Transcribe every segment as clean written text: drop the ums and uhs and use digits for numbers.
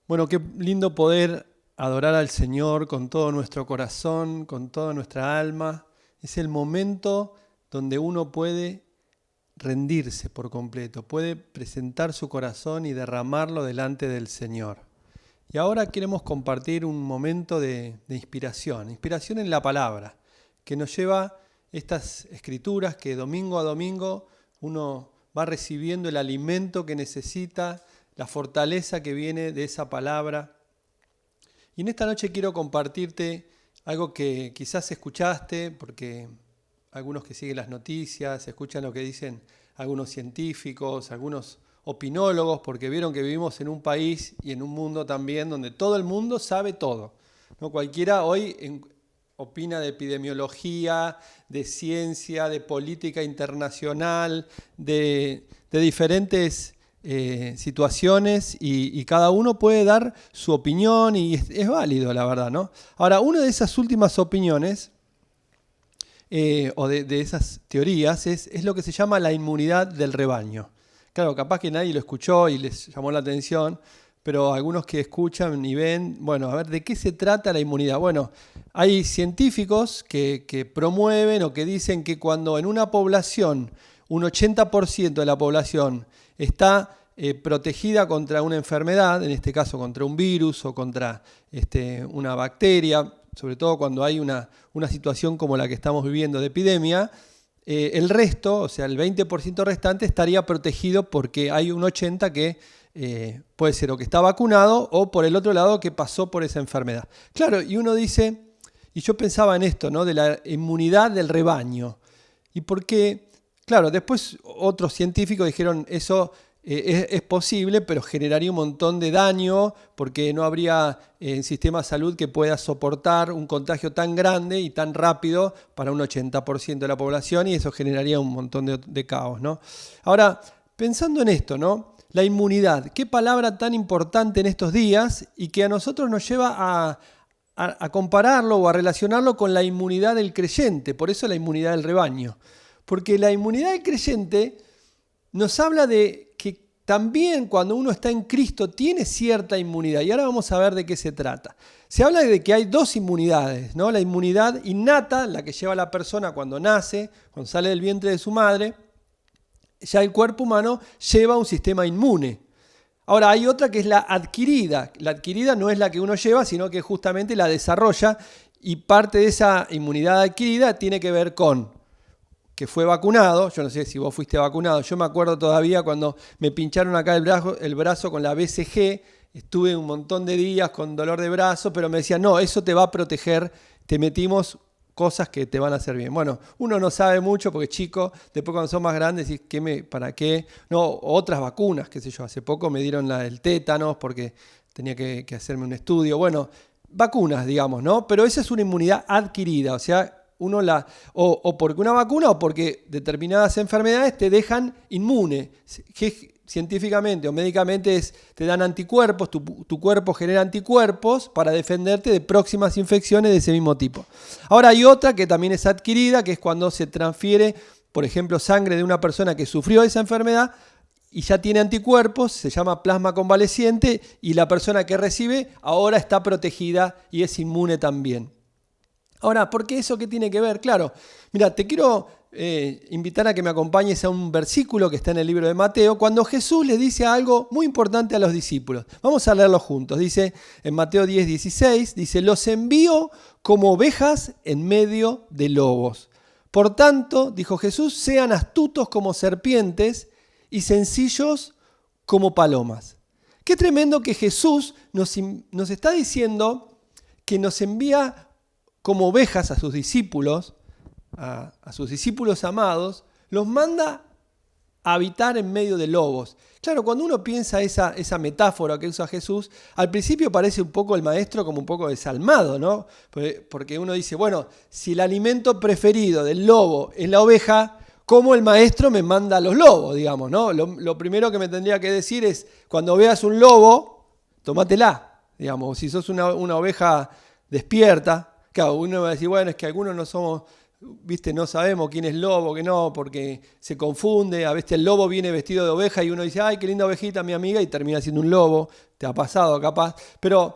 Bueno, qué lindo poder adorar al Señor con todo nuestro corazón, con toda nuestra alma. Es el momento donde uno puede rendirse por completo, puede presentar su corazón y derramarlo delante del Señor. Y ahora queremos compartir un momento de inspiración en la palabra, que nos lleva estas escrituras que domingo a domingo uno va recibiendo el alimento que necesita, la fortaleza que viene de esa palabra. Y en esta noche quiero compartirte algo que quizás escuchaste, porque algunos que siguen las noticias, escuchan lo que dicen algunos científicos, algunos opinólogos, porque vieron que vivimos en un país y en un mundo también donde todo el mundo sabe todo, ¿no? Cualquiera hoy opina de epidemiología, de ciencia, de política internacional, de diferentes situaciones y cada uno puede dar su opinión y es válido, la verdad, ¿no? Ahora, una de esas últimas opiniones o de esas teorías es lo que se llama la inmunidad del rebaño. Claro, capaz que nadie lo escuchó y les llamó la atención, pero algunos que escuchan y ven, bueno, a ver, ¿de qué se trata la inmunidad? Bueno, hay científicos que promueven o que dicen que cuando en una población, un 80% de la población está protegida contra una enfermedad, en este caso contra un virus o contra una bacteria, sobre todo cuando hay una situación como la que estamos viviendo de epidemia, el resto, o sea, el 20% restante estaría protegido porque hay un 80% que puede ser o que está vacunado o por el otro lado que pasó por esa enfermedad. Claro, y uno dice, y yo pensaba en esto, ¿no? De la inmunidad del rebaño. ¿Y por qué? Claro, después otros científicos dijeron eso es posible, pero generaría un montón de daño porque no habría sistema de salud que pueda soportar un contagio tan grande y tan rápido para un 80% de la población y eso generaría un montón de caos, ¿no? Ahora, pensando en esto, ¿no? La inmunidad, qué palabra tan importante en estos días y que a nosotros nos lleva a compararlo o a relacionarlo con la inmunidad del creyente, por eso la inmunidad del rebaño. Porque la inmunidad del creyente nos habla de que también cuando uno está en Cristo tiene cierta inmunidad. Y ahora vamos a ver de qué se trata. Se habla de que hay dos inmunidades, ¿no? La inmunidad innata, la que lleva la persona cuando nace, cuando sale del vientre de su madre. Ya el cuerpo humano lleva un sistema inmune. Ahora hay otra que es la adquirida. La adquirida no es la que uno lleva, sino que justamente la desarrolla y parte de esa inmunidad adquirida tiene que ver con que fue vacunado. Yo no sé si vos fuiste vacunado. Yo me acuerdo todavía cuando me pincharon acá el brazo con la BCG. Estuve un montón de días con dolor de brazo, pero me decían, no, eso te va a proteger. Te metimos cosas que te van a hacer bien. Bueno, uno no sabe mucho porque chico, después cuando son más grandes, decís, ¿para qué? No, otras vacunas, qué sé yo. Hace poco me dieron el tétanos porque tenía que hacerme un estudio. Bueno, vacunas, digamos, ¿no? Pero esa es una inmunidad adquirida, o sea, uno o porque una vacuna o porque determinadas enfermedades te dejan inmune. Científicamente o médicamente te dan anticuerpos, tu cuerpo genera anticuerpos para defenderte de próximas infecciones de ese mismo tipo. Ahora hay otra que también es adquirida, que es cuando se transfiere, por ejemplo, sangre de una persona que sufrió esa enfermedad y ya tiene anticuerpos, se llama plasma convaleciente y la persona que recibe ahora está protegida y es inmune también. Ahora, ¿por qué eso qué tiene que ver? Claro, mira, te quiero invitar a que me acompañes a un versículo que está en el libro de Mateo, cuando Jesús le dice algo muy importante a los discípulos. Vamos a leerlo juntos. Dice en Mateo 10:16, dice, los envío como ovejas en medio de lobos. Por tanto, dijo Jesús, sean astutos como serpientes y sencillos como palomas. Qué tremendo que Jesús nos está diciendo que nos envía como ovejas a sus discípulos amados, los manda a habitar en medio de lobos. Claro, cuando uno piensa esa metáfora que usa Jesús, al principio parece un poco el maestro como un poco desalmado, ¿no? Porque uno dice, bueno, si el alimento preferido del lobo es la oveja, ¿cómo el maestro me manda a los lobos, digamos, ¿no? Lo primero que me tendría que decir es, cuando veas un lobo, tómatela, digamos. Si sos una oveja despierta, claro, uno va a decir, bueno, es que algunos no somos viste, no sabemos quién es lobo, que no, porque se confunde. A veces el lobo viene vestido de oveja y uno dice, ay, qué linda ovejita, mi amiga, y termina siendo un lobo. Te ha pasado capaz. Pero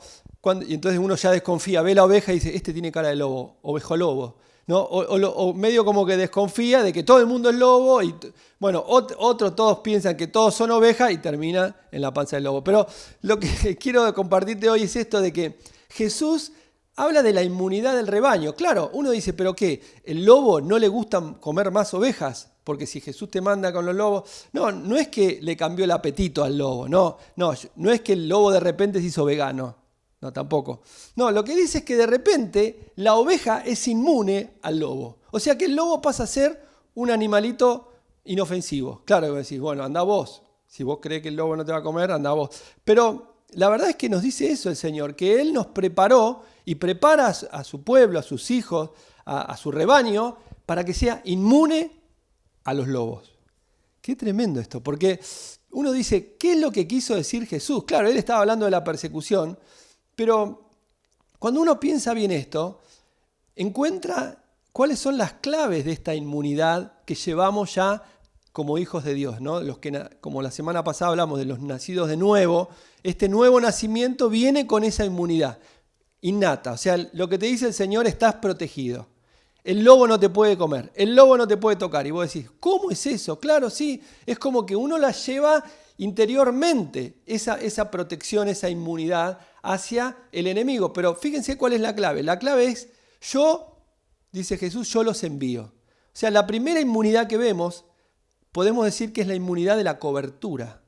y entonces uno ya desconfía, ve la oveja y dice, este tiene cara de lobo, ovejo lobo. ¿No? O medio como que desconfía de que todo el mundo es lobo y bueno, otros todos piensan que todos son ovejas y termina en la panza del lobo. Pero lo que quiero compartirte hoy es esto de que Jesús habla de la inmunidad del rebaño. Claro, uno dice, ¿pero qué? ¿El lobo no le gusta comer más ovejas? Porque si Jesús te manda con los lobos... No es que le cambió el apetito al lobo, no es que el lobo de repente se hizo vegano. No, tampoco. No, lo que dice es que de repente la oveja es inmune al lobo. O sea que el lobo pasa a ser un animalito inofensivo. Claro que decís, bueno, anda vos. Si vos crees que el lobo no te va a comer, anda vos. Pero la verdad es que nos dice eso el Señor, que Él nos preparó y prepara a su pueblo, a sus hijos, a su rebaño, para que sea inmune a los lobos. Qué tremendo esto, porque uno dice, ¿qué es lo que quiso decir Jesús? Claro, Él estaba hablando de la persecución, pero cuando uno piensa bien esto, encuentra cuáles son las claves de esta inmunidad que llevamos ya como hijos de Dios, ¿no? Los que, como la semana pasada hablamos de los nacidos de nuevo, este nuevo nacimiento viene con esa inmunidad innata. O sea, lo que te dice el Señor, estás protegido. El lobo no te puede comer, el lobo no te puede tocar. Y vos decís, ¿cómo es eso? Claro, sí, es como que uno la lleva interiormente, esa protección, esa inmunidad hacia el enemigo. Pero fíjense cuál es la clave. La clave es, dice Jesús, yo los envío. O sea, la primera inmunidad que vemos, podemos decir que es la inmunidad de la cobertura.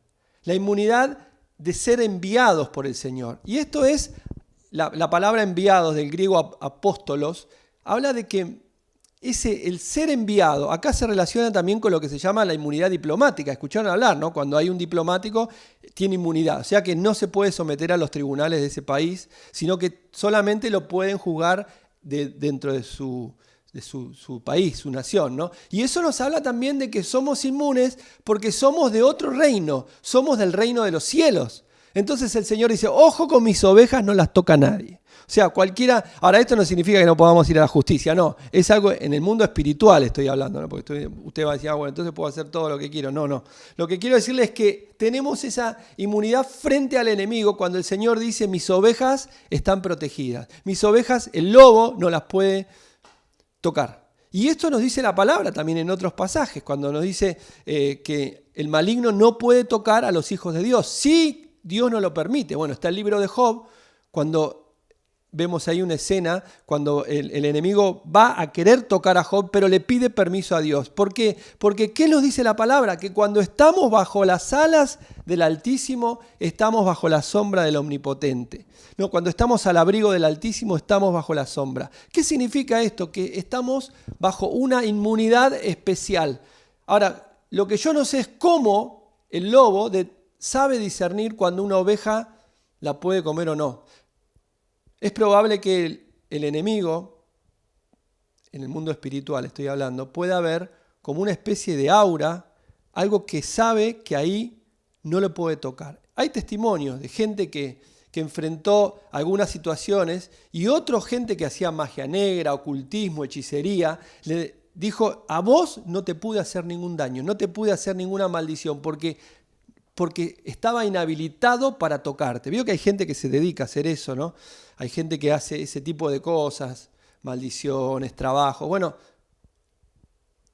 La inmunidad de ser enviados por el Señor. Y esto es, la palabra enviados del griego apóstolos, habla de que el ser enviado, acá se relaciona también con lo que se llama la inmunidad diplomática. Escucharon hablar, ¿no? Cuando hay un diplomático, tiene inmunidad. O sea que no se puede someter a los tribunales de ese país, sino que solamente lo pueden juzgar dentro de su país, su nación, ¿no? Y eso nos habla también de que somos inmunes porque somos de otro reino, somos del reino de los cielos. Entonces el Señor dice, ojo con mis ovejas, no las toca nadie. O sea, cualquiera... Ahora, esto no significa que no podamos ir a la justicia, no. Es algo en el mundo espiritual estoy hablando, ¿no? Porque usted va a decir, bueno, entonces puedo hacer todo lo que quiero. No. Lo que quiero decirle es que tenemos esa inmunidad frente al enemigo cuando el Señor dice, mis ovejas están protegidas. Mis ovejas, el lobo no las puede tocar. Y esto nos dice la palabra también en otros pasajes, cuando nos dice que el maligno no puede tocar a los hijos de Dios. Sí, Dios no lo permite. Bueno, está el libro de Job, cuando vemos ahí una escena, cuando el enemigo va a querer tocar a Job, pero le pide permiso a Dios. ¿Por qué? Porque ¿qué nos dice la palabra? Que cuando estamos bajo las alas del Altísimo, estamos bajo la sombra del Omnipotente. No, cuando estamos al abrigo del Altísimo, estamos bajo la sombra. ¿Qué significa esto? Que estamos bajo una inmunidad especial. Ahora, lo que yo no sé es cómo el lobo sabe discernir cuando una oveja la puede comer o no. Es probable que el enemigo, en el mundo espiritual estoy hablando, pueda ver como una especie de aura, algo que sabe que ahí no le puede tocar. Hay testimonios de gente que enfrentó algunas situaciones y otra gente que hacía magia negra, ocultismo, hechicería, le dijo, a vos no te pude hacer ningún daño, no te pude hacer ninguna maldición porque estaba inhabilitado para tocarte. Veo que hay gente que se dedica a hacer eso, ¿no? Hay gente que hace ese tipo de cosas, maldiciones, trabajo. Bueno,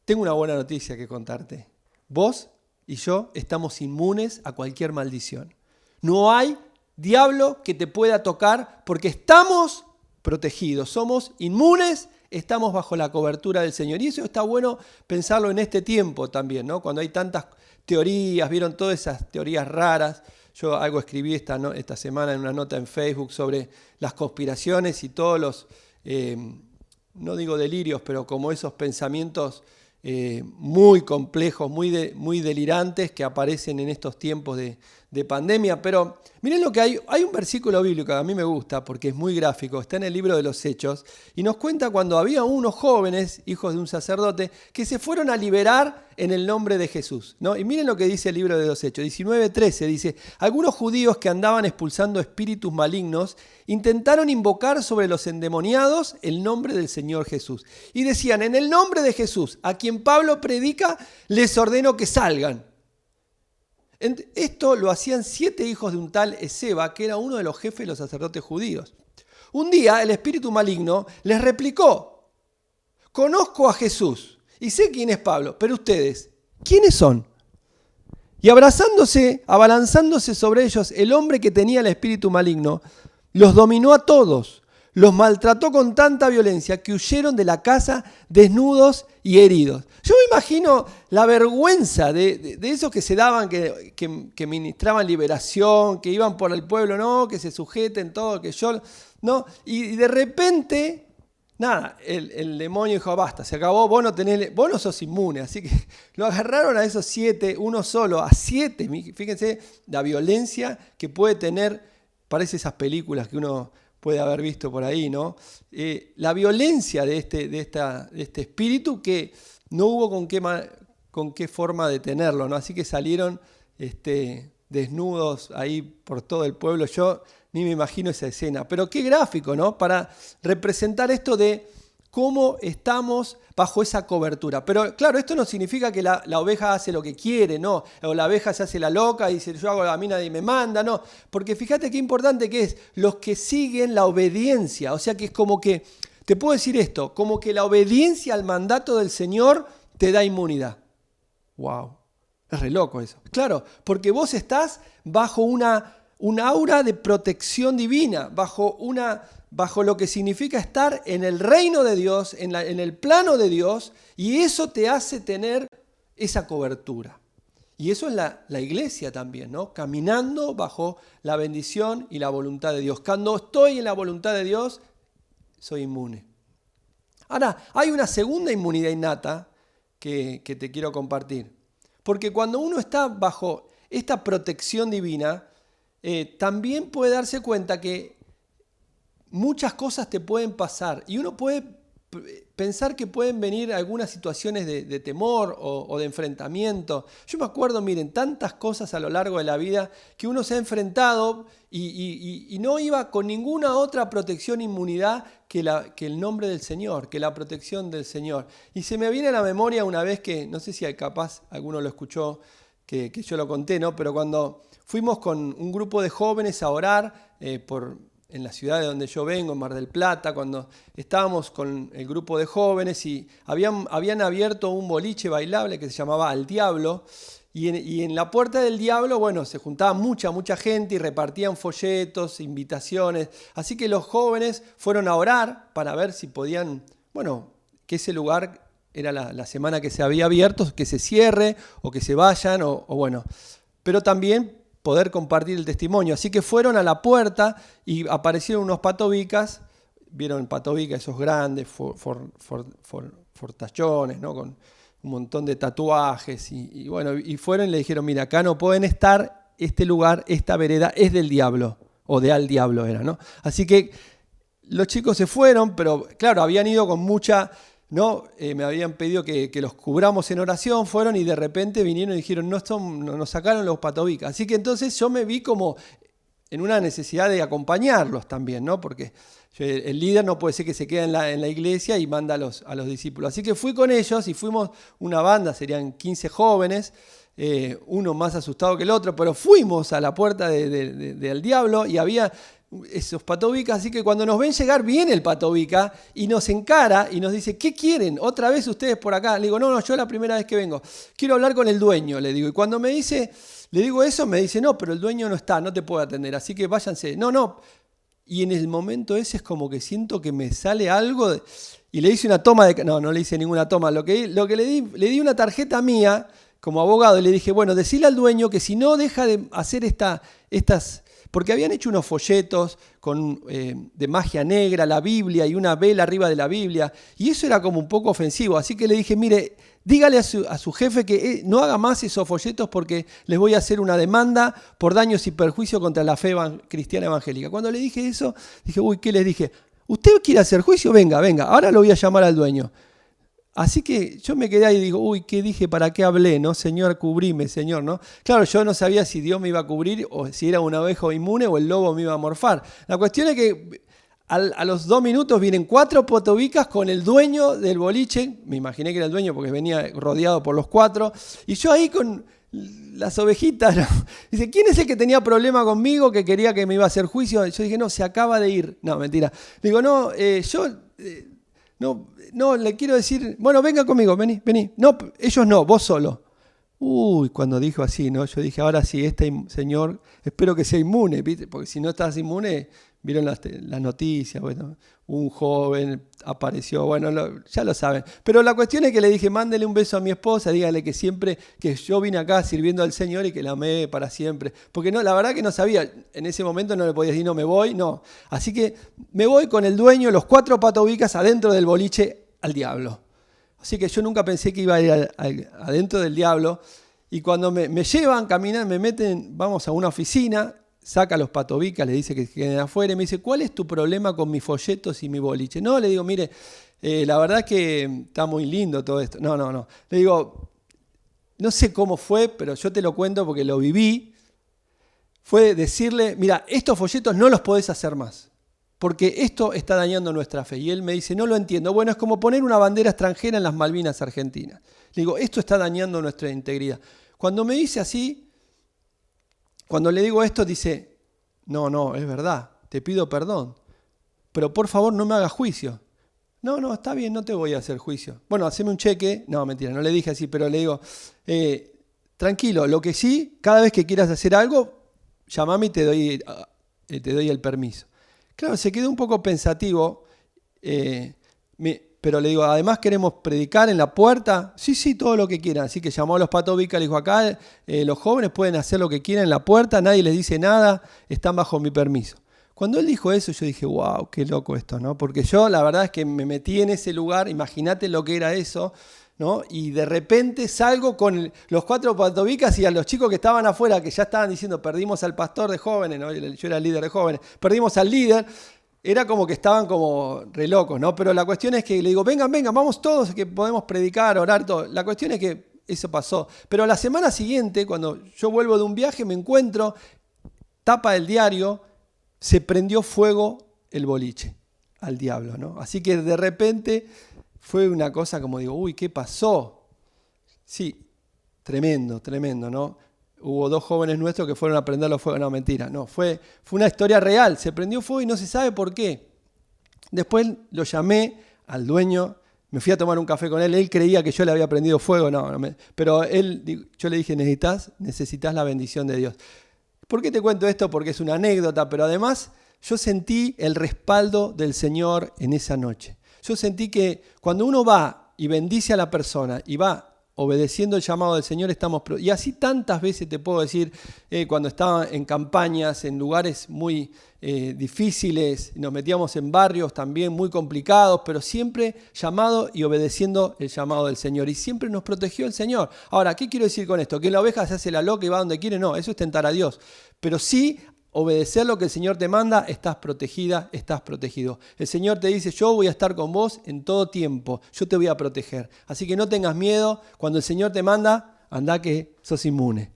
tengo una buena noticia que contarte. Vos y yo estamos inmunes a cualquier maldición. No hay diablo que te pueda tocar porque estamos protegidos, somos inmunes, estamos bajo la cobertura del Señor. Y eso está bueno pensarlo en este tiempo también, ¿no? Cuando hay tantas teorías, vieron todas esas teorías raras. Yo algo escribí esta semana en una nota en Facebook sobre las conspiraciones y todos los, no digo delirios, pero como esos pensamientos muy complejos, muy delirantes que aparecen en estos tiempos de de pandemia, pero miren lo que hay un versículo bíblico que a mí me gusta porque es muy gráfico, está en el libro de los Hechos, y nos cuenta cuando había unos jóvenes, hijos de un sacerdote, que se fueron a liberar en el nombre de Jesús, ¿no? Y miren lo que dice el libro de los Hechos, 19:13, dice, algunos judíos que andaban expulsando espíritus malignos intentaron invocar sobre los endemoniados el nombre del Señor Jesús. Y decían, en el nombre de Jesús, a quien Pablo predica, les ordeno que salgan. Esto lo hacían 7 hijos de un tal Esceva, que era uno de los jefes de los sacerdotes judíos. Un día el espíritu maligno les replicó, conozco a Jesús y sé quién es Pablo, pero ustedes, ¿quiénes son? Y abalanzándose sobre ellos, el hombre que tenía el espíritu maligno los dominó a todos, los maltrató con tanta violencia que huyeron de la casa desnudos y heridos. Yo me imagino la vergüenza de esos que se daban, que ministraban liberación, que iban por el pueblo, no, que se sujeten todo, que yo, no, y de repente, nada, el demonio dijo, basta, se acabó, vos no sos inmune, así que lo agarraron a esos 7, uno solo, a 7, fíjense la violencia que puede tener, parece esas películas que uno puede haber visto por ahí, ¿no? La violencia de este espíritu que no hubo con qué forma detenerlo, ¿no? Así que salieron desnudos ahí por todo el pueblo. Yo ni me imagino esa escena. Pero qué gráfico, ¿no? Para representar esto de cómo estamos bajo esa cobertura. Pero claro, esto no significa que la oveja hace lo que quiere, ¿no? O la oveja se hace la loca y dice, yo hago, a mí nadie me manda, no. Porque fíjate qué importante que es los que siguen la obediencia. O sea que es como que, te puedo decir esto, como que la obediencia al mandato del Señor te da inmunidad. ¡Wow! Es re loco eso. Claro, porque vos estás bajo un aura de protección divina, bajo lo que significa estar en el reino de Dios, en el plano de Dios, y eso te hace tener esa cobertura. Y eso es la iglesia también, ¿no? Caminando bajo la bendición y la voluntad de Dios. Cuando estoy en la voluntad de Dios, soy inmune. Ahora, hay una segunda inmunidad innata que te quiero compartir. Porque cuando uno está bajo esta protección divina, también puede darse cuenta que muchas cosas te pueden pasar y uno puede pensar que pueden venir algunas situaciones de temor o de enfrentamiento. Yo me acuerdo, miren, tantas cosas a lo largo de la vida que uno se ha enfrentado y no iba con ninguna otra protección, inmunidad que el nombre del Señor, que la protección del Señor. Y se me viene a la memoria una vez que, no sé si capaz alguno lo escuchó, que yo lo conté, ¿no? Pero cuando fuimos con un grupo de jóvenes a orar en la ciudad de donde yo vengo, en Mar del Plata, cuando estábamos con el grupo de jóvenes y habían abierto un boliche bailable que se llamaba Al Diablo, y en la puerta del Diablo, bueno, se juntaba mucha gente y repartían folletos, invitaciones, así que los jóvenes fueron a orar para ver si podían, bueno, que ese lugar era la semana que se había abierto, que se cierre o que se vayan, o bueno, pero también poder compartir el testimonio. Así que fueron a la puerta y aparecieron unos patobicas, vieron patobicas esos grandes, fortachones, ¿no? Con un montón de tatuajes y bueno, y fueron y le dijeron, mira, acá no pueden estar, este lugar, esta vereda es del diablo, o de Al Diablo era, ¿no? Así que los chicos se fueron, pero claro, habían ido con mucha, ¿no? Me habían pedido que los cubramos en oración, fueron y de repente vinieron y dijeron, nos sacaron los patobicas. Así que entonces yo me vi como en una necesidad de acompañarlos también, ¿no? Porque el líder no puede ser que se quede en la iglesia y manda a los discípulos. Así que fui con ellos y fuimos una banda, serían 15 jóvenes, uno más asustado que el otro, pero fuimos a la puerta del Diablo y había esos patobicas, así que cuando nos ven llegar viene el patobica y nos encara y nos dice, ¿qué quieren? ¿Otra vez ustedes por acá? Le digo, no, yo la primera vez que vengo, quiero hablar con el dueño, le digo. Y cuando le digo eso, me dice, no, pero el dueño no está, no te puedo atender, así que váyanse. No. Y en el momento ese es como que siento que me sale algo y le hice una toma no le hice ninguna toma, lo que le di una tarjeta mía como abogado y le dije, bueno, decile al dueño que si no deja de hacer estas Porque habían hecho unos folletos de magia negra, la Biblia y una vela arriba de la Biblia, y eso era como un poco ofensivo. Así que le dije, mire, dígale a su jefe que no haga más esos folletos porque les voy a hacer una demanda por daños y perjuicios contra la fe cristiana evangélica. Cuando le dije eso, dije, uy, ¿qué les dije? ¿Usted quiere hacer juicio? Venga, ahora lo voy a llamar al dueño. Así que yo me quedé ahí y digo, uy, ¿qué dije? ¿Para qué hablé? ¿No? Señor, cubrime, Señor, ¿no? Claro, yo no sabía si Dios me iba a cubrir o si era una oveja inmune o el lobo me iba a morfar. La cuestión es que a los 2 minutos vienen 4 potobicas con el dueño del boliche. Me imaginé que era el dueño porque venía rodeado por los 4. Y yo ahí con las ovejitas, ¿no? Dice, ¿quién es el que tenía problema conmigo, que quería que me iba a hacer juicio? Yo dije, no, se acaba de ir. No, mentira. Digo, no, no, le quiero decir, bueno, venga conmigo, vení. No, ellos no, vos solo. Uy, cuando dijo así, ¿no? Yo dije, ahora sí, este señor, espero que sea inmune, ¿viste? Porque si no estás inmune, vieron las noticias, bueno, un joven apareció, bueno, ya lo saben. Pero la cuestión es que le dije, mándele un beso a mi esposa, dígale que siempre, que yo vine acá sirviendo al Señor y que la amé para siempre. Porque no, la verdad que no sabía, en ese momento no le podía decir, no me voy, no. Así que me voy con el dueño, los 4 patobicas adentro del boliche al diablo. Así que yo nunca pensé que iba a ir adentro del diablo. Y cuando me llevan, caminan, me meten, vamos a una oficina, saca los patobicas, le dice que queden afuera y me dice, ¿cuál es tu problema con mis folletos y mi boliche? No, le digo, mire, la verdad que está muy lindo todo esto. No. Le digo, no sé cómo fue, pero yo te lo cuento porque lo viví. Fue decirle, mira, estos folletos no los podés hacer más, porque esto está dañando nuestra fe. Y él me dice, no lo entiendo. Bueno, es como poner una bandera extranjera en las Malvinas Argentinas. Le digo, esto está dañando nuestra integridad. Cuando me dice así, cuando le digo esto, dice, no, es verdad, te pido perdón, pero por favor no me hagas juicio. No, está bien, no te voy a hacer juicio. Bueno, haceme un cheque. No, mentira, no le dije así, pero le digo, tranquilo, lo que sí, cada vez que quieras hacer algo, llamame y te doy el permiso. Claro, se quedó un poco pensativo, pero le digo, además queremos predicar en la puerta. Sí, todo lo que quieran. Así que llamó a los patobicas, le dijo, acá los jóvenes pueden hacer lo que quieran en la puerta, nadie les dice nada, están bajo mi permiso. Cuando él dijo eso, yo dije, wow, qué loco esto, ¿no? Porque yo la verdad es que me metí en ese lugar, imagínate lo que era eso, ¿no? Y de repente salgo con los 4 patobicas y a los chicos que estaban afuera, que ya estaban diciendo, perdimos al pastor de jóvenes, ¿no? Yo era el líder de jóvenes, perdimos al líder. Era como que estaban como re locos, ¿no? Pero la cuestión es que le digo, vengan, vamos todos, que podemos predicar, orar, todo. La cuestión es que eso pasó. Pero la semana siguiente, cuando yo vuelvo de un viaje, me encuentro, tapa del diario, se prendió fuego el boliche al diablo, ¿no? Así que de repente fue una cosa como digo, uy, ¿qué pasó? Sí, tremendo, ¿no? Hubo 2 jóvenes nuestros que fueron a prender los fuegos. No, mentira, no. Fue una historia real. Se prendió fuego y no se sabe por qué. Después lo llamé al dueño, me fui a tomar un café con él. Él creía que yo le había prendido fuego. Pero yo le dije, necesitas la bendición de Dios. ¿Por qué te cuento esto? Porque es una anécdota, pero además yo sentí el respaldo del Señor en esa noche. Yo sentí que cuando uno va y bendice a la persona y va obedeciendo el llamado del Señor, y así tantas veces te puedo decir, cuando estaba en campañas, en lugares muy difíciles, nos metíamos en barrios también muy complicados, pero siempre llamado y obedeciendo el llamado del Señor, y siempre nos protegió el Señor. Ahora, ¿qué quiero decir con esto? ¿Que la oveja se hace la loca y va donde quiere? No, eso es tentar a Dios, pero sí obedecer lo que el Señor te manda, estás protegida, estás protegido. El Señor te dice, yo voy a estar con vos en todo tiempo, yo te voy a proteger. Así que no tengas miedo, cuando el Señor te manda, anda que sos inmune.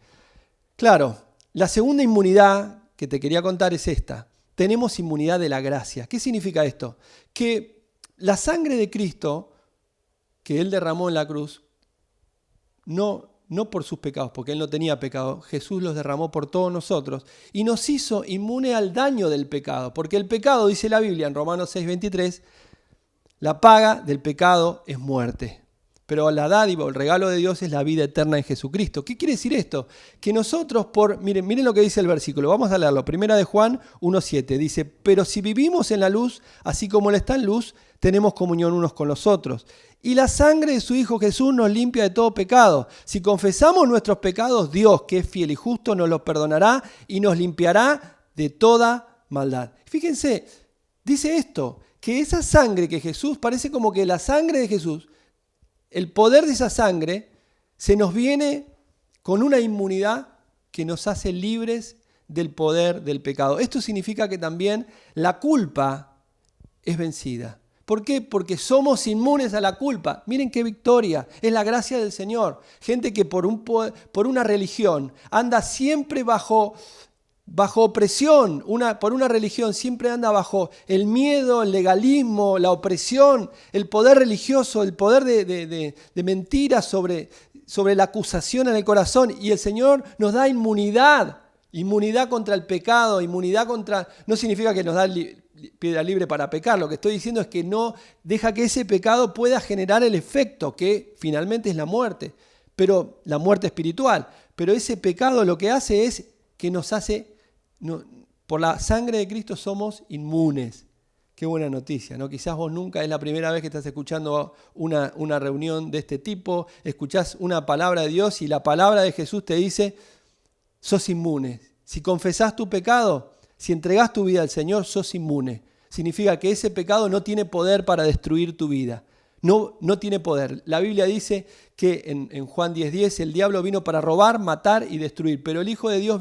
Claro, la segunda inmunidad que te quería contar es esta. Tenemos inmunidad de la gracia. ¿Qué significa esto? Que la sangre de Cristo que Él derramó en la cruz, no por sus pecados, porque Él no tenía pecado, Jesús los derramó por todos nosotros y nos hizo inmune al daño del pecado, porque el pecado, dice la Biblia en Romanos 6:23, la paga del pecado es muerte, pero la dádiva o el regalo de Dios es la vida eterna en Jesucristo. ¿Qué quiere decir esto? Que nosotros, miren lo que dice el versículo, vamos a leerlo, 1 de Juan 1:7, dice, pero si vivimos en la luz, así como Él está en luz, tenemos comunión unos con los otros. Y la sangre de su Hijo Jesús nos limpia de todo pecado. Si confesamos nuestros pecados, Dios, que es fiel y justo, nos los perdonará y nos limpiará de toda maldad. Fíjense, dice esto, que esa sangre que Jesús, parece como que la sangre de Jesús, el poder de esa sangre, se nos viene con una inmunidad que nos hace libres del poder del pecado. Esto significa que también la culpa es vencida. ¿Por qué? Porque somos inmunes a la culpa. Miren qué victoria, es la gracia del Señor. Gente que por una religión anda siempre bajo opresión, por una religión siempre anda bajo el miedo, el legalismo, la opresión, el poder religioso, el poder de mentiras sobre la acusación en el corazón. Y el Señor nos da inmunidad contra el pecado, no significa que nos da piedra libre para pecar. Lo que estoy diciendo es que no deja que ese pecado pueda generar el efecto que finalmente es la muerte, pero la muerte espiritual. Pero ese pecado lo que hace es que nos hace, por la sangre de Cristo somos inmunes. Qué buena noticia, ¿no? Quizás vos nunca es la primera vez que estás escuchando una reunión de este tipo, escuchás una palabra de Dios y la palabra de Jesús te dice, sos inmune. Si confesás tu pecado, si entregás tu vida al Señor, sos inmune. Significa que ese pecado no tiene poder para destruir tu vida. No tiene poder. La Biblia dice que en Juan 10:10 el diablo vino para robar, matar y destruir. Pero el Hijo de Dios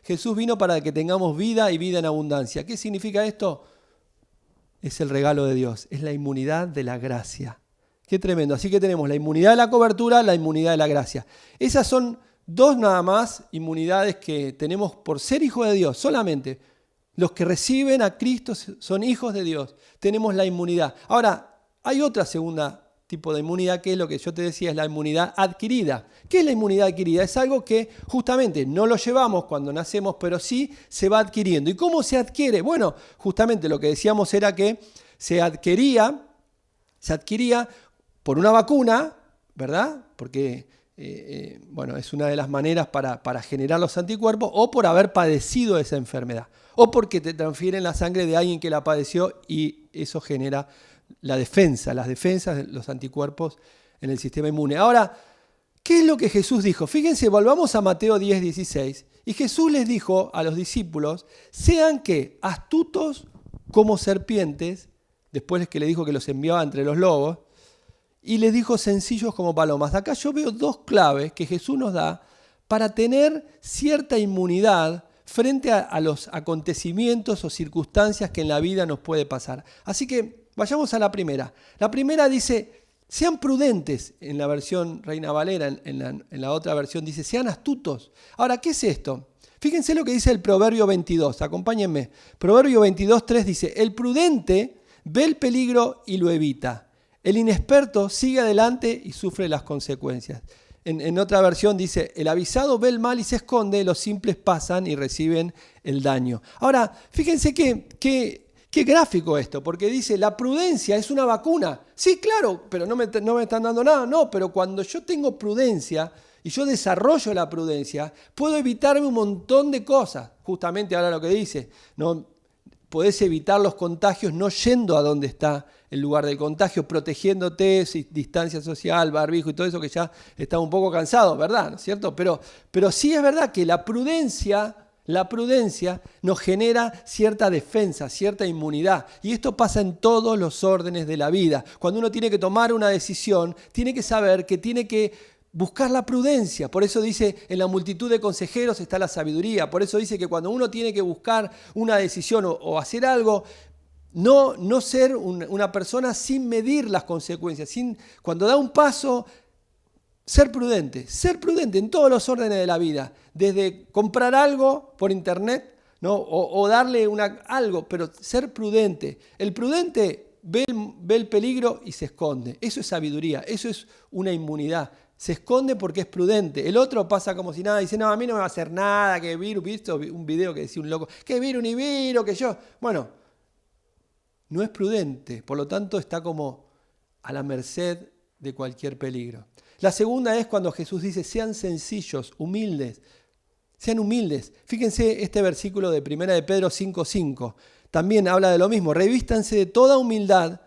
Jesús vino para que tengamos vida y vida en abundancia. ¿Qué significa esto? Es el regalo de Dios. Es la inmunidad de la gracia. Qué tremendo. Así que tenemos la inmunidad de la cobertura, la inmunidad de la gracia. Esas son dos nada más inmunidades que tenemos por ser hijos de Dios, solamente. Los que reciben a Cristo son hijos de Dios. Tenemos la inmunidad. Ahora, hay otra segunda tipo de inmunidad que es lo que yo te decía, es la inmunidad adquirida. ¿Qué es la inmunidad adquirida? Es algo que justamente no lo llevamos cuando nacemos, pero sí se va adquiriendo. ¿Y cómo se adquiere? Bueno, justamente lo que decíamos era que se adquiría por una vacuna, ¿verdad? Porque es una de las maneras para generar los anticuerpos, o por haber padecido esa enfermedad, o porque te transfieren la sangre de alguien que la padeció y eso genera las defensas, los anticuerpos en el sistema inmune. Ahora, ¿qué es lo que Jesús dijo? Fíjense, volvamos a Mateo 10:16. Y Jesús les dijo a los discípulos, sean que astutos como serpientes, después que le dijo que los enviaba entre los lobos, y les dijo sencillos como palomas. Acá yo veo dos claves que Jesús nos da para tener cierta inmunidad frente a los acontecimientos o circunstancias que en la vida nos puede pasar. Así que vayamos a la primera. La primera dice, sean prudentes, en la versión Reina Valera, en la otra versión dice, sean astutos. Ahora, ¿qué es esto? Fíjense lo que dice el Proverbio 22, acompáñenme. Proverbio 22:3 dice, el prudente ve el peligro y lo evita. El inexperto sigue adelante y sufre las consecuencias. En otra versión dice, el avisado ve el mal y se esconde, los simples pasan y reciben el daño. Ahora, fíjense qué gráfico esto, porque dice, la prudencia es una vacuna. Sí, claro, pero no me están dando nada. No, pero cuando yo tengo prudencia y yo desarrollo la prudencia, puedo evitarme un montón de cosas. Justamente ahora lo que dice, ¿no? Podés evitar los contagios no yendo a donde está el lugar del contagio, protegiéndote, distancia social, barbijo y todo eso que ya está un poco cansado, ¿verdad? ¿No es cierto? Pero sí es verdad que la prudencia nos genera cierta defensa, cierta inmunidad. Y esto pasa en todos los órdenes de la vida. Cuando uno tiene que tomar una decisión, tiene que saber que tiene que buscar la prudencia. Por eso dice, en la multitud de consejeros está la sabiduría. Por eso dice que cuando uno tiene que buscar una decisión o hacer algo, no ser una persona sin medir las consecuencias. Cuando da un paso, ser prudente en todos los órdenes de la vida. Desde comprar algo por internet, ¿no? o darle algo, pero ser prudente. El prudente ve el peligro y se esconde. Eso es sabiduría, eso es una inmunidad. Se esconde porque es prudente. El otro pasa como si nada, dice, no, a mí no me va a hacer nada, que virus, ¿viste? Un video que decía un loco, que virus ni virus, que yo. Bueno, no es prudente, por lo tanto está como a la merced de cualquier peligro. La segunda es cuando Jesús dice, sean sencillos, humildes, sean humildes. Fíjense este versículo de 1 de Pedro 5:5. También habla de lo mismo, revístanse de toda humildad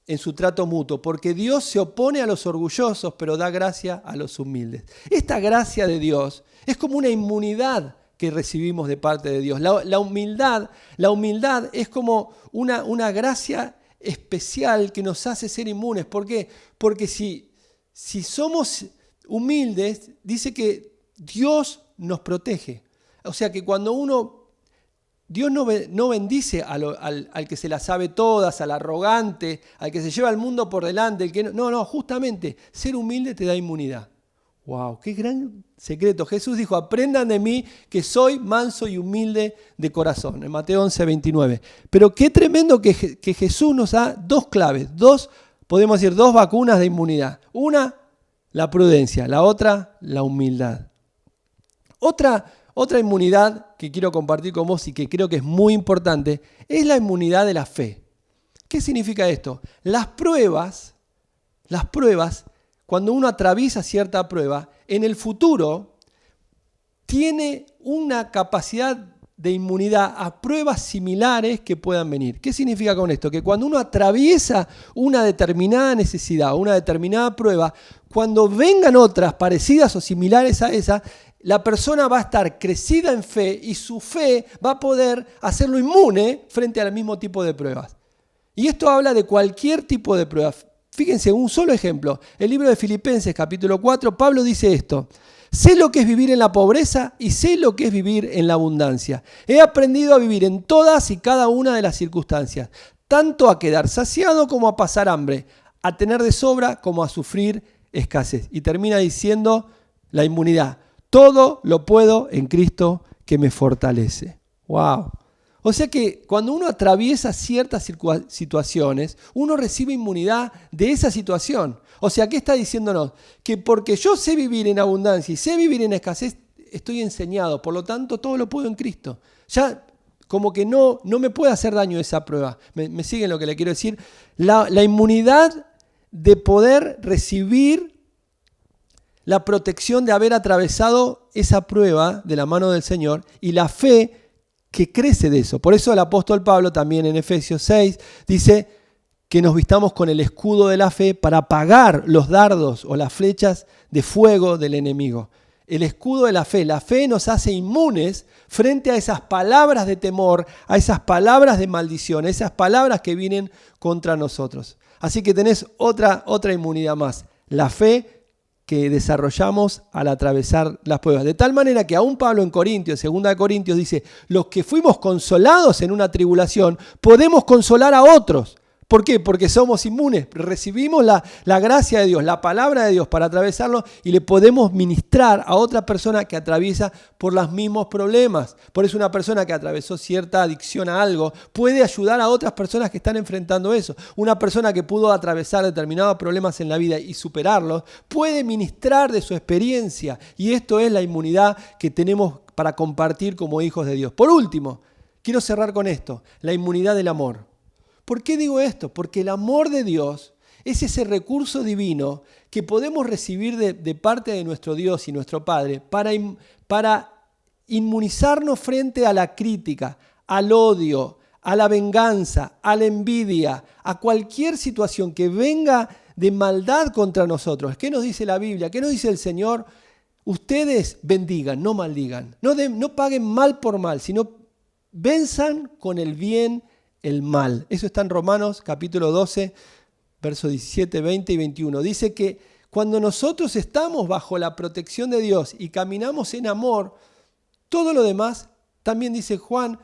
en su trato mutuo, porque Dios se opone a los orgullosos, pero da gracia a los humildes. Esta gracia de Dios es como una inmunidad que recibimos de parte de Dios. La humildad es como una gracia especial que nos hace ser inmunes. ¿Por qué? Porque si somos humildes, dice que Dios nos protege. O sea que cuando Dios no bendice al que se la sabe todas, al arrogante, al que se lleva el mundo por delante. No, justamente ser humilde te da inmunidad. ¡Wow! ¡Qué gran secreto! Jesús dijo, aprendan de mí que soy manso y humilde de corazón, en Mateo 11:29. Pero qué tremendo que Jesús nos da dos claves, podemos decir, dos vacunas de inmunidad. Una, la prudencia, la otra, la humildad. Otra inmunidad que quiero compartir con vos y que creo que es muy importante es la inmunidad de la fe. ¿Qué significa esto? Las pruebas, cuando uno atraviesa cierta prueba, en el futuro tiene una capacidad de inmunidad a pruebas similares que puedan venir. ¿Qué significa con esto? Que cuando uno atraviesa una determinada necesidad, una determinada prueba, cuando vengan otras parecidas o similares a esa, la persona va a estar crecida en fe y su fe va a poder hacerlo inmune frente al mismo tipo de pruebas. Y esto habla de cualquier tipo de pruebas. Fíjense, un solo ejemplo. El libro de Filipenses, capítulo 4, Pablo dice esto. Sé lo que es vivir en la pobreza y sé lo que es vivir en la abundancia. He aprendido a vivir en todas y cada una de las circunstancias, tanto a quedar saciado como a pasar hambre, a tener de sobra como a sufrir escasez. Y termina diciendo la inmunidad. Todo lo puedo en Cristo que me fortalece. ¡Wow! O sea que cuando uno atraviesa ciertas situaciones, uno recibe inmunidad de esa situación. O sea, ¿qué está diciéndonos? Que porque yo sé vivir en abundancia y sé vivir en escasez, estoy enseñado. Por lo tanto, todo lo puedo en Cristo. Ya como que no me puede hacer daño esa prueba. ¿Me siguen lo que le quiero decir? La inmunidad de poder recibir la protección de haber atravesado esa prueba de la mano del Señor y la fe que crece de eso. Por eso el apóstol Pablo también en Efesios 6 dice que nos vistamos con el escudo de la fe para apagar los dardos o las flechas de fuego del enemigo. El escudo de la fe nos hace inmunes frente a esas palabras de temor, a esas palabras de maldición, a esas palabras que vienen contra nosotros. Así que tenés otra inmunidad más, la fe que desarrollamos al atravesar las pruebas. De tal manera que aún Pablo en Corintios, 2 Corintios, dice, los que fuimos consolados en una tribulación, podemos consolar a otros. ¿Por qué? Porque somos inmunes, recibimos la gracia de Dios, la palabra de Dios para atravesarlo y le podemos ministrar a otra persona que atraviesa por los mismos problemas. Por eso una persona que atravesó cierta adicción a algo puede ayudar a otras personas que están enfrentando eso. Una persona que pudo atravesar determinados problemas en la vida y superarlos puede ministrar de su experiencia. Y esto es la inmunidad que tenemos para compartir como hijos de Dios. Por último, quiero cerrar con esto, la inmunidad del amor. ¿Por qué digo esto? Porque el amor de Dios es ese recurso divino que podemos recibir de parte de nuestro Dios y nuestro Padre para inmunizarnos frente a la crítica, al odio, a la venganza, a la envidia, a cualquier situación que venga de maldad contra nosotros. ¿Qué nos dice la Biblia? ¿Qué nos dice el Señor? Ustedes bendigan, no maldigan. No paguen mal por mal, sino venzan con el bien el mal. Eso está en Romanos capítulo 12, versos 17, 20 y 21. Dice que cuando nosotros estamos bajo la protección de Dios y caminamos en amor, todo lo demás, también dice Juan,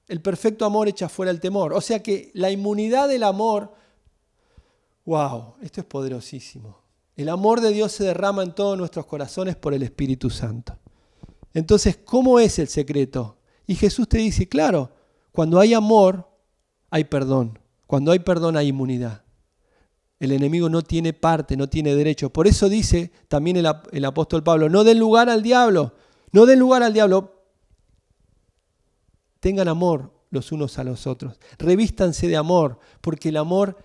el perfecto amor echa fuera el temor. O sea que la inmunidad del amor, wow, esto es poderosísimo. El amor de Dios se derrama en todos nuestros corazones por el Espíritu Santo. Entonces, ¿cómo es el secreto? Y Jesús te dice, claro, cuando hay amor, hay perdón. Cuando hay perdón hay inmunidad. El enemigo no tiene parte, no tiene derecho. Por eso dice también el apóstol Pablo, no den lugar al diablo. No den lugar al diablo. Tengan amor los unos a los otros. Revístanse de amor, porque el amor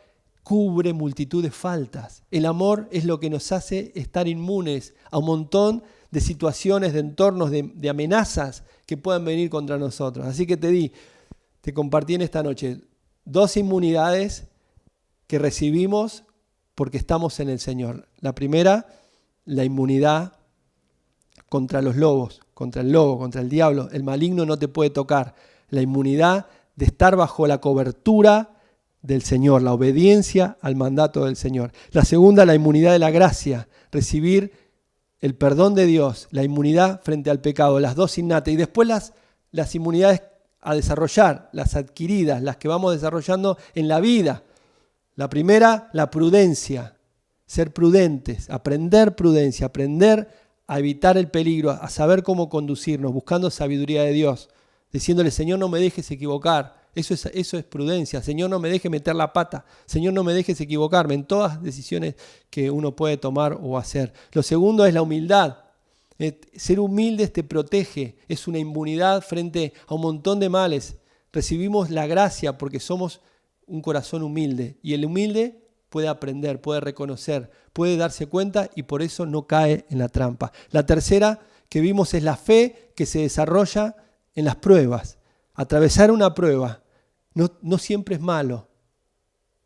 cubre multitud de faltas. El amor es lo que nos hace estar inmunes a un montón de situaciones, de entornos, de amenazas que puedan venir contra nosotros. Así que te compartí en esta noche 2 inmunidades que recibimos porque estamos en el Señor. La primera, la inmunidad contra los lobos, contra el lobo, contra el diablo. El maligno no te puede tocar. La inmunidad de estar bajo la cobertura del Señor, la obediencia al mandato del Señor. La segunda, la inmunidad de la gracia, recibir el perdón de Dios, la inmunidad frente al pecado, las dos innatas. Y después las inmunidades a desarrollar, las adquiridas, las que vamos desarrollando en la vida. La primera, la prudencia, ser prudentes, aprender prudencia, aprender a evitar el peligro, a saber cómo conducirnos, buscando sabiduría de Dios, diciéndole, Señor, no me dejes equivocar. Eso es prudencia. Señor, no me dejes meter la pata. Señor, no me dejes equivocarme en todas las decisiones que uno puede tomar o hacer. Lo segundo es la humildad. Ser humildes te protege, es una inmunidad frente a un montón de males. Recibimos la gracia porque somos un corazón humilde. Y el humilde puede aprender, puede reconocer, puede darse cuenta y por eso no cae en la trampa. La tercera que vimos es la fe que se desarrolla en las pruebas. Atravesar una prueba no siempre es malo.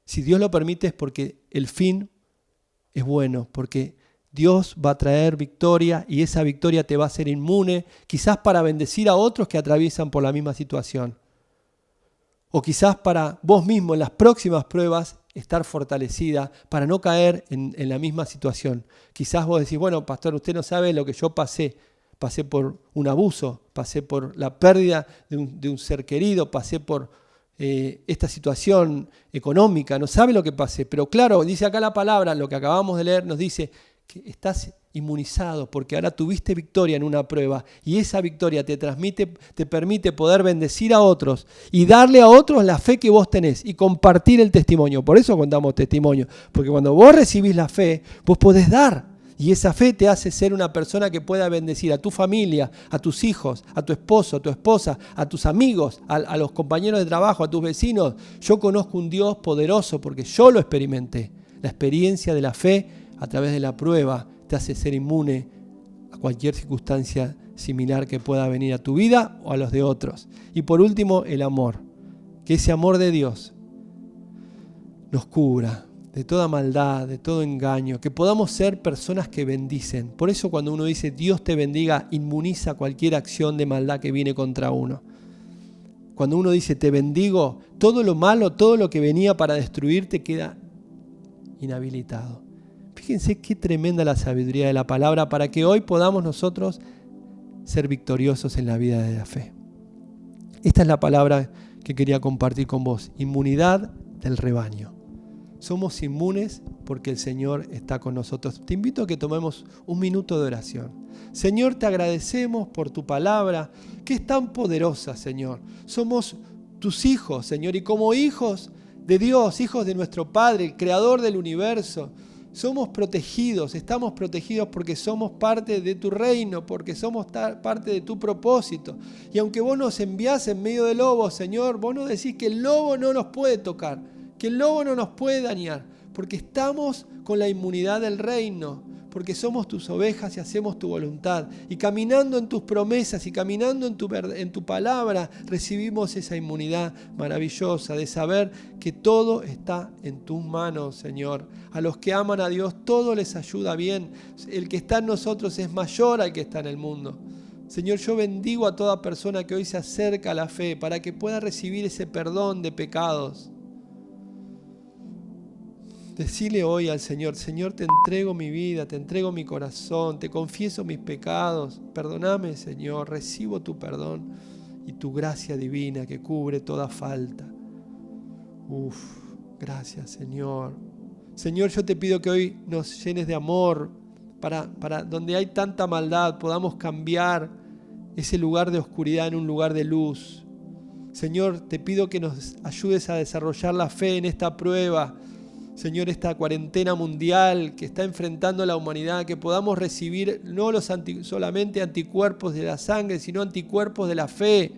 Si Dios lo permite es porque el fin es bueno, porque Dios va a traer victoria y esa victoria te va a hacer inmune, quizás para bendecir a otros que atraviesan por la misma situación. O quizás para vos mismo en las próximas pruebas estar fortalecida para no caer en la misma situación. Quizás vos decís, bueno, pastor, usted no sabe lo que yo pasé. Pasé por un abuso, pasé por la pérdida de un ser querido, pasé por esta situación económica, no sabe lo que pasé. Pero claro, dice acá la palabra, lo que acabamos de leer nos dice que estás inmunizado porque ahora tuviste victoria en una prueba y esa victoria te permite poder bendecir a otros y darle a otros la fe que vos tenés y compartir el testimonio. Por eso contamos testimonio, porque cuando vos recibís la fe, vos podés dar. Y esa fe te hace ser una persona que pueda bendecir a tu familia, a tus hijos, a tu esposo, a tu esposa, a tus amigos, a los compañeros de trabajo, a tus vecinos. Yo conozco un Dios poderoso porque yo lo experimenté. La experiencia de la fe a través de la prueba te hace ser inmune a cualquier circunstancia similar que pueda venir a tu vida o a los de otros. Y por último, el amor. Que ese amor de Dios nos cubra de toda maldad, de todo engaño, que podamos ser personas que bendicen. Por eso cuando uno dice Dios te bendiga, inmuniza cualquier acción de maldad que viene contra uno. Cuando uno dice te bendigo, todo lo malo, todo lo que venía para destruirte queda inhabilitado. Fíjense qué tremenda la sabiduría de la palabra para que hoy podamos nosotros ser victoriosos en la vida de la fe. Esta es la palabra que quería compartir con vos, inmunidad del rebaño. Somos inmunes porque el Señor está con nosotros. Te invito a que tomemos un minuto de oración. Señor, te agradecemos por tu palabra, que es tan poderosa, Señor. Somos tus hijos, Señor, y como hijos de Dios, hijos de nuestro Padre, el Creador del universo, somos protegidos, estamos protegidos porque somos parte de tu reino, porque somos parte de tu propósito. Y aunque vos nos enviás en medio de lobos, Señor, vos nos decís que el lobo no nos puede tocar, que el lobo no nos puede dañar, porque estamos con la inmunidad del reino, porque somos tus ovejas y hacemos tu voluntad. Y caminando en tus promesas y caminando en tu palabra, recibimos esa inmunidad maravillosa de saber que todo está en tus manos, Señor. A los que aman a Dios, todo les ayuda bien. El que está en nosotros es mayor al que está en el mundo. Señor, yo bendigo a toda persona que hoy se acerca a la fe para que pueda recibir ese perdón de pecados. Decile hoy al Señor, Señor, te entrego mi vida, te entrego mi corazón, te confieso mis pecados. Perdóname, Señor, recibo tu perdón y tu gracia divina que cubre toda falta. Gracias, Señor. Señor, yo te pido que hoy nos llenes de amor para donde hay tanta maldad podamos cambiar ese lugar de oscuridad en un lugar de luz. Señor, te pido que nos ayudes a desarrollar la fe en esta prueba. Señor, esta cuarentena mundial que está enfrentando la humanidad, que podamos recibir no solamente anticuerpos de la sangre, sino anticuerpos de la fe,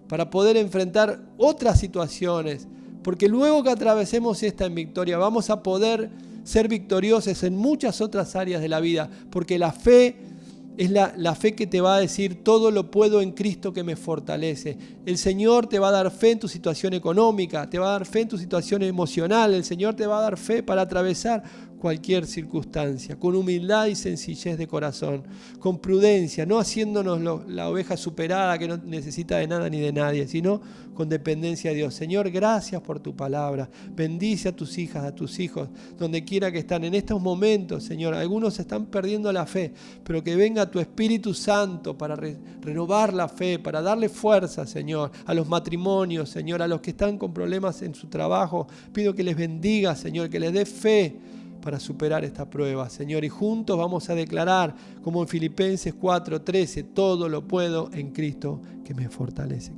para poder enfrentar otras situaciones. Porque luego que atravesemos esta en victoria, vamos a poder ser victoriosos en muchas otras áreas de la vida, porque la fe es la fe que te va a decir todo lo puedo en Cristo que me fortalece. El Señor te va a dar fe en tu situación económica, te va a dar fe en tu situación emocional, el Señor te va a dar fe para atravesar cualquier circunstancia, con humildad y sencillez de corazón, con prudencia, no haciéndonos la oveja superada que no necesita de nada ni de nadie, sino con dependencia de Dios. Señor, gracias por tu palabra. Bendice a tus hijas, a tus hijos, donde quiera que están en estos momentos, Señor. Algunos están perdiendo la fe, pero que venga tu Espíritu Santo para renovar la fe, para darle fuerza, Señor, a los matrimonios, Señor, a los que están con problemas en su trabajo. Pido que les bendiga, Señor, que les dé fe para superar esta prueba, Señor. Y juntos vamos a declarar, como en Filipenses 4:13, todo lo puedo en Cristo que me fortalece.